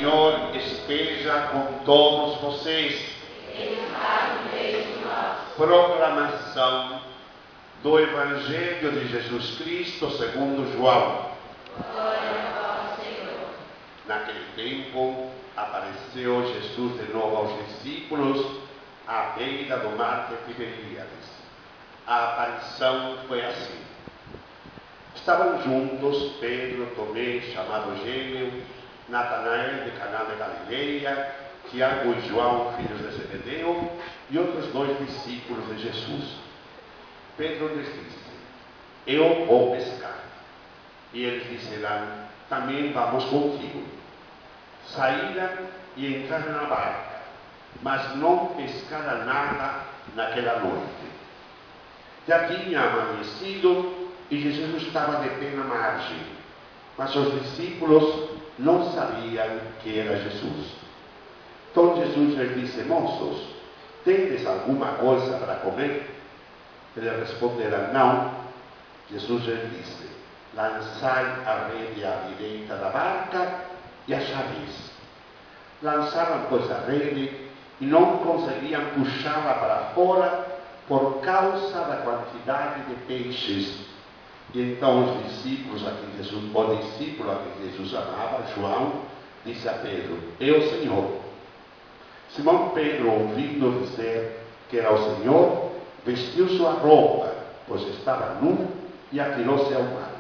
Senhor esteja com todos vocês. Proclamação do Evangelho de Jesus Cristo segundo João. Naquele tempo, apareceu Jesus de novo aos discípulos à beira do mar de Tiberíades. A aparição foi assim. Estavam juntos Pedro, Tomé, chamado Gêmeo, Natanael de Caná de Galileia, Tiago e João, filhos de Zebedeu, e outros dois discípulos de Jesus. Pedro lhes disse: eu vou pescar. E eles disseram: também vamos contigo. Saíram e entraram na barca, mas não pescaram nada naquela noite. Já tinha amanhecido e Jesus estava de pé na margem, mas os discípulos não sabiam que era Jesus. Então Jesus lhes disse: moços, tendes alguma coisa para comer? Eles responderam: não. Jesus lhes disse: lançai a rede à direita da barca e achareis. Lançaram, pois, a rede e não conseguiam puxá-la para fora por causa da quantidade de peixes. E então os discípulos o discípulo a quem Jesus amava, João, disse a Pedro: é o Senhor. Simão Pedro, ouvindo dizer que era o Senhor, vestiu sua roupa, pois estava nu, e atirou-se ao mar.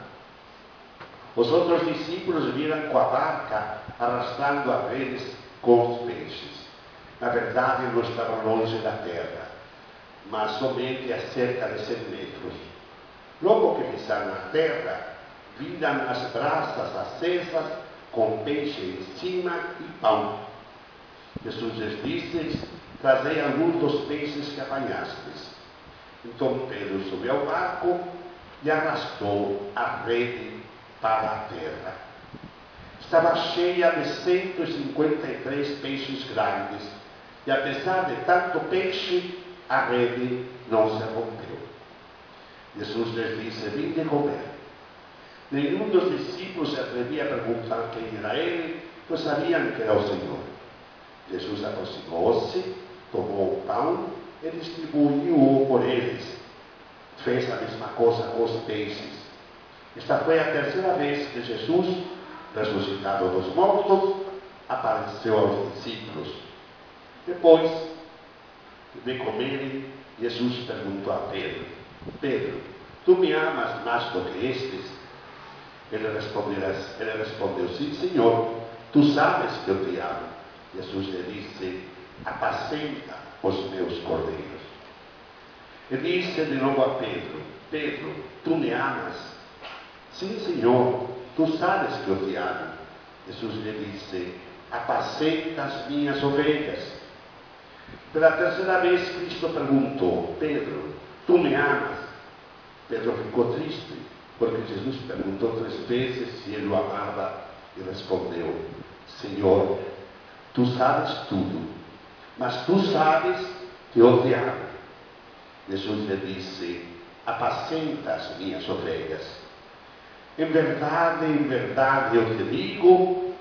Os outros discípulos viram com a barca arrastando as redes com os peixes. Na verdade, não estavam longe da terra, mas somente a cerca de 100 metros. Logo que pisaram a terra, viram as brasas acesas com peixe em cima e pão. Jesus lhes disse: trazei alguns dos peixes que apanhastes. Então Pedro subiu ao barco e arrastou a rede para a terra. Estava cheia de 153 peixes grandes, e apesar de tanto peixe, a rede não se rompeu. Jesus lhes disse: vinde comer. Nenhum dos discípulos se atrevia a perguntar quem era ele, pois sabiam que era o Senhor. Jesus aproximou-se, tomou o pão e distribuiu-o por eles. Fez a mesma coisa com os peixes. Esta foi a terceira vez que Jesus, ressuscitado dos mortos, apareceu aos discípulos. Depois de comerem, Jesus perguntou a Pedro: Pedro, tu me amas mais do que estes? Ele respondeu: sim, Senhor, tu sabes que eu te amo. Jesus lhe disse: apacenta os meus cordeiros. E disse de novo a Pedro: Pedro, tu me amas? Sim, Senhor, tu sabes que eu te amo. Jesus lhe disse: apacenta as minhas ovelhas. Pela terceira vez, Cristo perguntou: Pedro, tu me amas? Pedro ficou triste, porque Jesus perguntou 3 vezes se ele o amava, e respondeu: Senhor, tu sabes tudo, mas tu sabes que eu te amo. Jesus lhe disse: apacenta as minhas ovelhas. Em verdade eu te digo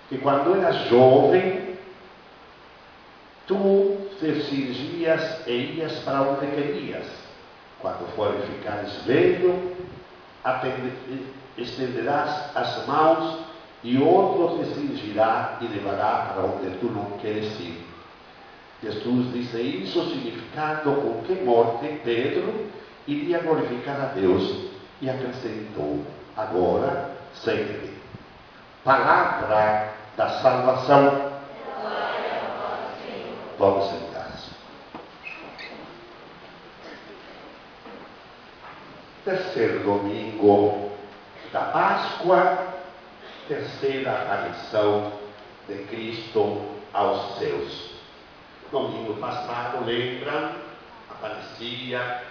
que quando eras jovem, tu te cingias e ias para onde querias. Quando fores ficares velho, estenderás as mãos e outro te cingirá e levará para onde tu não queres ir. Jesus disse isso significando com que morte Pedro iria glorificar a Deus, e acrescentou: agora segue-me. Palavra da salvação. Vamos sentar-se. Terceiro domingo da Páscoa, terceira aparição de Cristo aos seus. Domingo passado, lembram, aparecia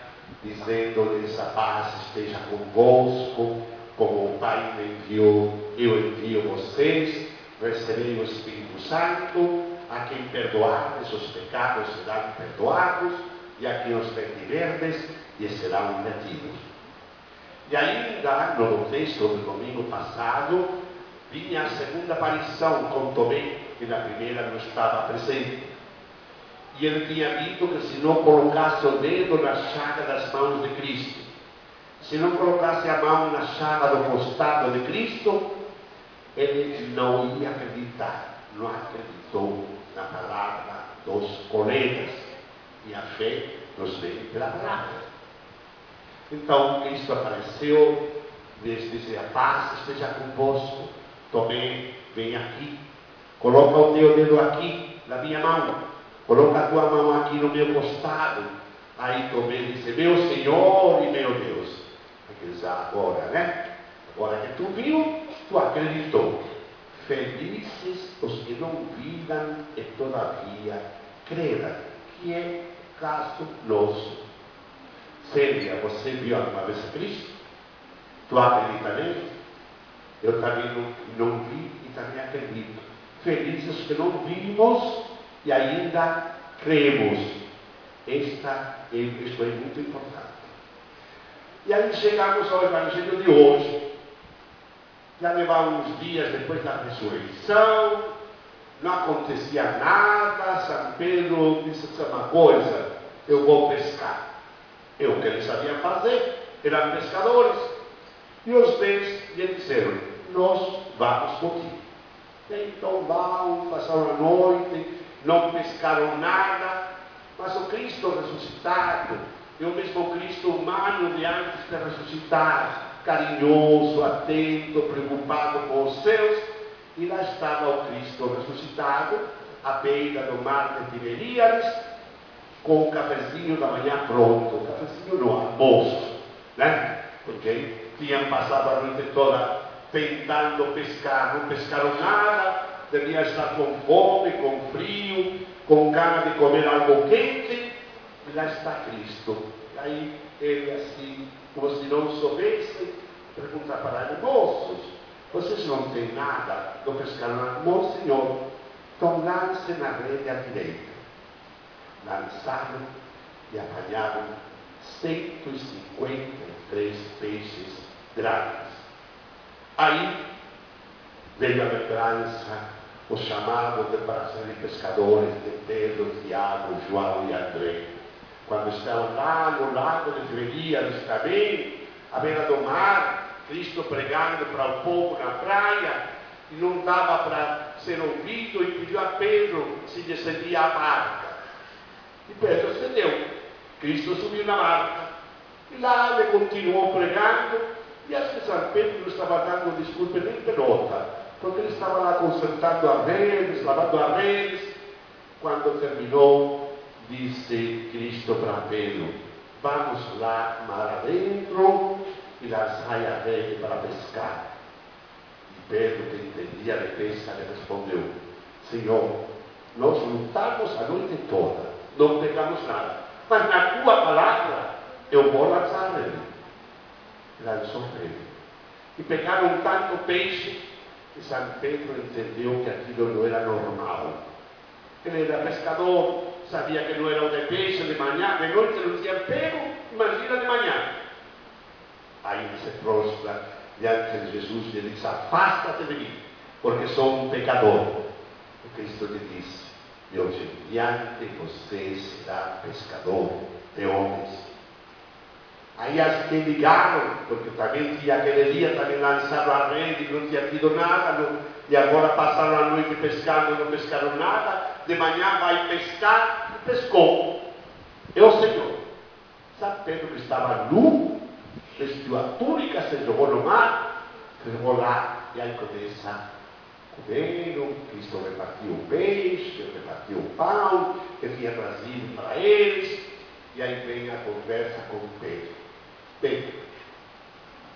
dizendo-lhes: a paz esteja convosco, como o Pai me enviou, eu envio vocês. Recebei o Espírito Santo. A quem perdoardes os pecados serão perdoados, e a quem os retiverdes lhes serão retidos. E ainda no texto do domingo passado, vinha a segunda aparição com Tomé, que na primeira não estava presente. E ele tinha dito que se não colocasse o dedo na chaga das mãos de Cristo, se não colocasse a mão na chaga do costado de Cristo, ele não ia acreditar. Não acreditou na palavra dos colegas. E a fé nos vem pela palavra. Então Cristo apareceu, disse: a paz esteja convosco. Tomé, vem aqui, coloca o teu dedo aqui na minha mão, coloca a tua mão aqui no meu costado. Aí Tomé disse: meu Senhor e meu Deus. Agora, né? Agora que tu viu, tu acreditou. Felizes os que não viram e todavia creram, que é o caso nosso. Célia, você viu alguma vez Cristo? Tu acredita nele? Eu também não vi e também acredito. Felizes os que não vimos e ainda cremos. Isso é muito importante. E aí chegamos ao Evangelho de hoje. Já levava uns dias depois da ressurreição, não acontecia nada. São Pedro disse uma coisa: eu vou pescar. É o que eles sabiam fazer, eram pescadores. E os 10 lhe disseram: nós vamos contigo. Então vão, passaram a noite, não pescaram nada. Mas o Cristo ressuscitado é o mesmo Cristo humano de antes de ressuscitar, carinhoso, atento, preocupado com os seus. E lá estava o Cristo ressuscitado, à beira do mar de Tiberíades, com o cafezinho da manhã pronto. O cafezinho no almoço, né? Porque tinham passado a noite toda tentando pescar, não pescaram nada, deviam estar com fome, com frio, com gana de comer algo quente. E lá está Cristo. E aí ele, assim, como se não soubesse, pergunta para ele: moços, vocês não têm nada, não pescaram nada? Não, Senhor. Então lance na rede à direita. Lançaram e apanharam 153 peixes grandes. Aí veio a lembrança, o chamado para serem pescadores de Pedro, Tiago, João e André. Quando estavam lá no lago de Tiberíades também, à beira do mar, Cristo pregando para o povo na praia, e não dava para ser ouvido, e pediu a Pedro se descedia a barca. E Pedro cedeu. Cristo subiu na barca. E lá ele continuou pregando. E acho que São Pedro não estava dando desculpa nem pelota, porque ele estava lá consertando as redes, lavando as redes. Quando terminou, disse Cristo para Pedro: vamos lá mar adentro e lançai a rede para pescar. E Pedro, que entendia de pesca, lhe respondeu: Senhor, nós lutamos a noite toda, não pegamos nada, mas na tua palavra eu vou lançar a rede. Lançou Pedro. E pegaram tanto peixe que São Pedro entendeu que aquilo não era normal. Ele era pescador, sabia que não era o de peixe de manhã, de noite não tinha pego, imagina de manhã. Aí ele se prostra diante de Jesus e ele diz: afasta-te de mim, porque sou um pecador. E Cristo lhe disse: de hoje em diante você será pescador de homens. Aí as que ligaram, porque também tinha aquele dia, também lançaram a rede, não tinha tido nada, e agora passaram a noite pescando, não pescaram nada. De manhã vai pescar, e pescou. É o Senhor. São Pedro estava nu, vestiu a túnica, se jogou no mar, jogou lá, e aí começa: comeram, Cristo repartiu o peixe, repartiu o pão, que tinha trazido para eles, e aí vem a conversa com Pedro. Pedro,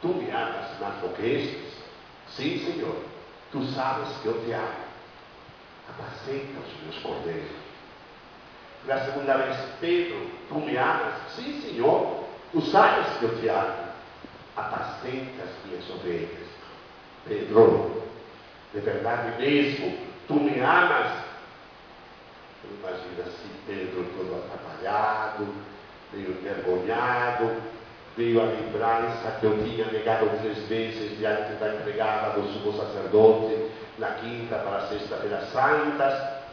tu me amas mais do que estes? Sim, Senhor, tu sabes que eu te amo. Apacenta os meus cordeiros. Na segunda vez: Pedro, tu me amas? Sim, Senhor, tu sabes que eu te amo. Apacenta as minhas ovelhas. Pedro, de verdade mesmo, tu me amas? Imagina assim, Pedro todo atrapalhado, meio envergonhado. veio a lembrança que eu tinha negado 3 vezes diante da empregada do sumo sacerdote, na quinta para a sexta-feira santa.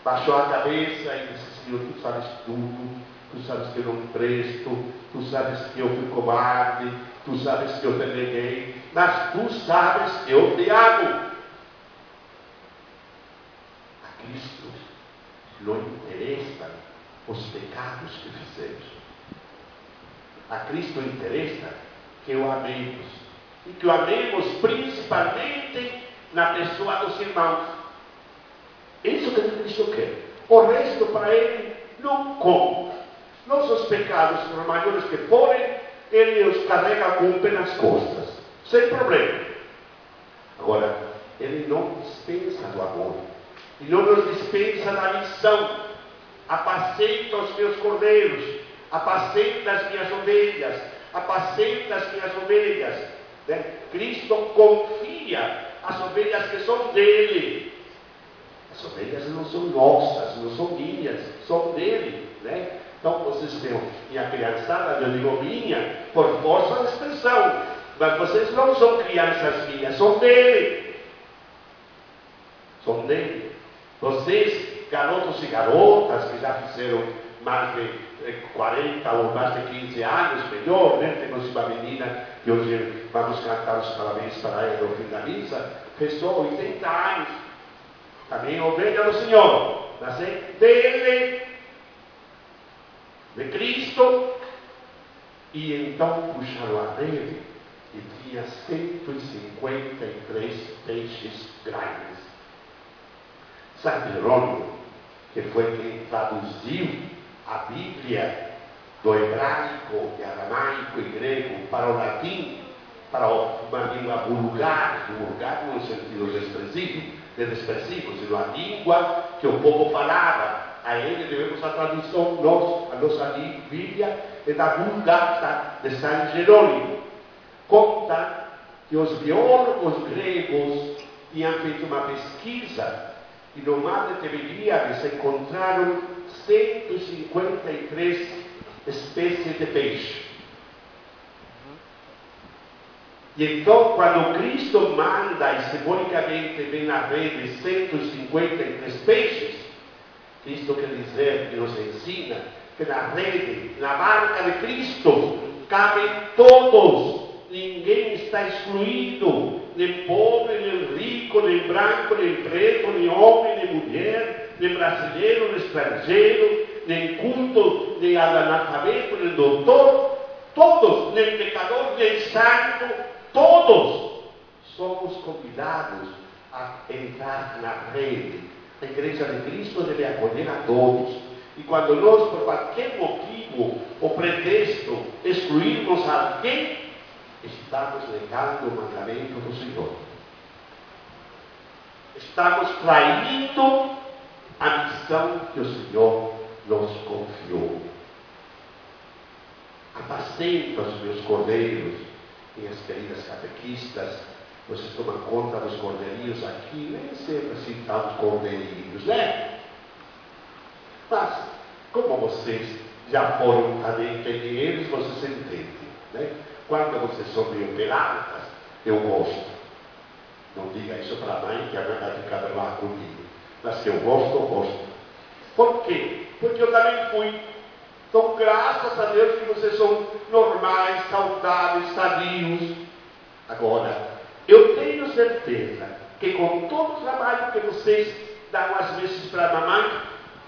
Baixou a cabeça e disse: Senhor, tu sabes tudo, tu sabes que eu não presto, tu sabes que eu fui covarde, tu sabes que eu te neguei, mas tu sabes que eu te amo. A Cristo não interessam os pecados que fizemos. A Cristo interessa que o amemos, e que o amemos principalmente na pessoa dos irmãos. Isso que Cristo quer. O resto para Ele não conta. Nossos pecados, por maiores que forem, Ele os carrega com o pé nas costas, sem problema. Agora, Ele não dispensa do amor, e não nos dispensa da missão. Apacenta os meus cordeiros, apacenta as minhas ovelhas, apacenta as minhas ovelhas. Né? Cristo confia as ovelhas que são dele. As ovelhas não são nossas, não são minhas, são dele, né? Então vocês têm minha criançada, eu digo minha, por força da expressão, mas vocês não são crianças minhas, são dele. São dele. Vocês, garotos e garotas que já fizeram mais de 40 ou mais de 15 anos, melhor, né? Temos uma menina que hoje vamos cantar os parabéns para ela no fim da missa, fez só 80 anos. Também ovelha do Senhor, mas é dele, de Cristo. E então puxaram a rede e tinha 153 peixes grandes. Santo Jerônimo, que foi quem traduziu a Bíblia do hebraico, de aramaico e grego para o latim, para uma língua vulgar no sentido expressivo, sino a língua que o povo falava. A ele devemos a tradução, a nossa Bíblia é da Vulgata de San Jerônimo. Conta que os biólogos gregos tinham feito uma pesquisa e no mar de Tiberíades encontraram 153 espécies de peixe. E então, quando Cristo manda e simbolicamente vem na rede 153 peixes, Cristo quer dizer que nos ensina que na rede, na barca de Cristo, cabem todos. Ninguém está excluído, nem pobre, nem rico, nem branco, nem preto, nem homem, nem mulher, nem brasileiro, nem estrangeiro, nem culto, nem analfabeto, nem doutor. Todos, nem pecador, nem santo, todos somos convidados a entrar na rede. A igreja de Cristo deve acolher a todos. E quando nós, por qualquer motivo ou pretexto, excluirmos alguém, estamos negando o mandamento do Senhor. Estamos traindo a missão que o Senhor nos confiou. Apacenta os meus cordeiros, minhas queridas catequistas. Vocês tomam conta dos cordeirinhos aqui, nem sempre assim tantos cordeirinhos, né? Mas, como vocês já foram também engenheiros, vocês entendem, né? Quando vocês são meio peladas, eu gosto. Não diga isso para a mãe, que a mãe vai ficar brava comigo. Mas que eu gosto. Por quê? Porque eu também fui. Então, graças a Deus que vocês são normais, saudáveis, sadios. Agora, eu tenho certeza que com todo o trabalho que vocês dão às vezes para a mamãe,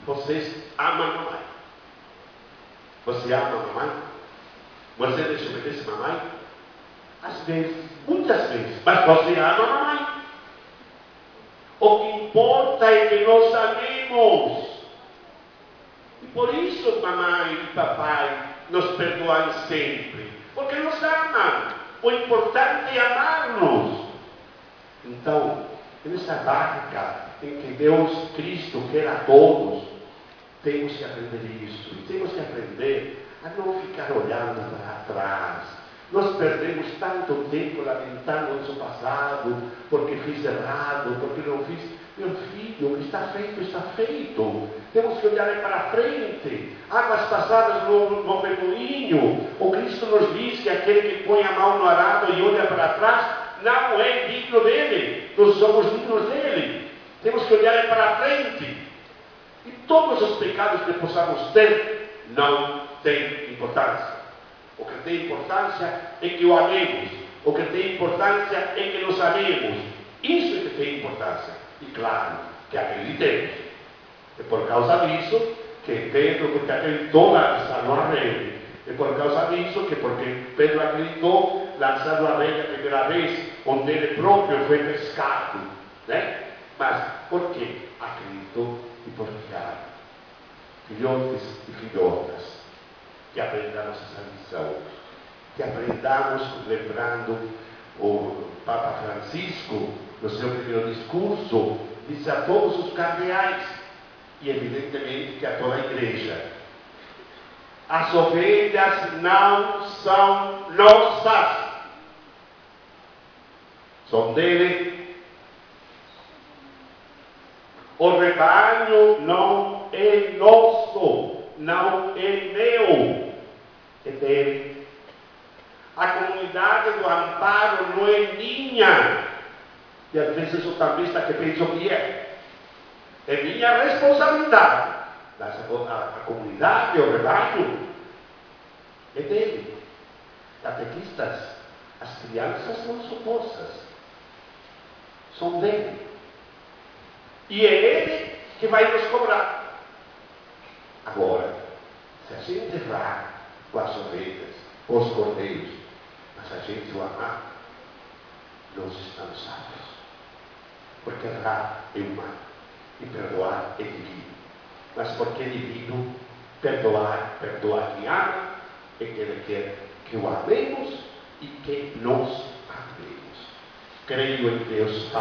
vocês amam a mamãe. Você ama a mamãe? Você desobedece a mamãe? Às vezes, muitas vezes, mas você ama a mamãe. O que importa é que nós amemos. E por isso mamãe e papai nos perdoam sempre, porque nos amam. O importante é amar-nos. Então, nessa barca em que Deus, Cristo, quer a todos, temos que aprender isso. E temos que aprender a não ficar olhando para trás. Nós perdemos tanto tempo lamentando o nosso passado, porque fiz errado, porque não fiz. Meu filho, o que está feito, está feito. Temos que olhar para frente. Águas passadas no remoinho. O Cristo nos diz que aquele que põe a mão no arado e olha para trás, não é digno dele. Nós somos dignos dele. Temos que olhar para frente. E todos os pecados que possamos ter, não têm importância. O que tem importância é que o amemos. O que tem importância é que nos amemos. Isso é que tem importância. E claro, que acreditemos. É por causa disso que Pedro, porque acreditou, lançaram a rede. É por causa disso que, porque Pedro acreditou, lançaram a rede a primeira vez, onde ele próprio foi pescado. Né? Mas por quê? Acreditou e por ficar. Filhotes e filhotas, que aprendamos essa lição. Que aprendamos, lembrando o Papa Francisco, no seu primeiro discurso, disse a todos os cardeais, e evidentemente que a toda a igreja: as ovelhas não são nossas, são dele. O rebanho não é nosso, não é meu, é dele. A comunidade do amparo não é minha. E às vezes o cambista que pensa que é minha responsabilidade. Mas a comunidade, o rebanho, é dele. Catequistas, as crianças não são nossas, são dele. E é ele que vai nos cobrar. Agora, se a gente errar com as ovelhas, com os cordeiros, mas a gente o amar, nós estamos salvos. Porque errar é humano e perdoar é divino. Mas porque é divino, perdoar quem ama, é que ele quer que o amemos e que nos amemos. Creio em Deus.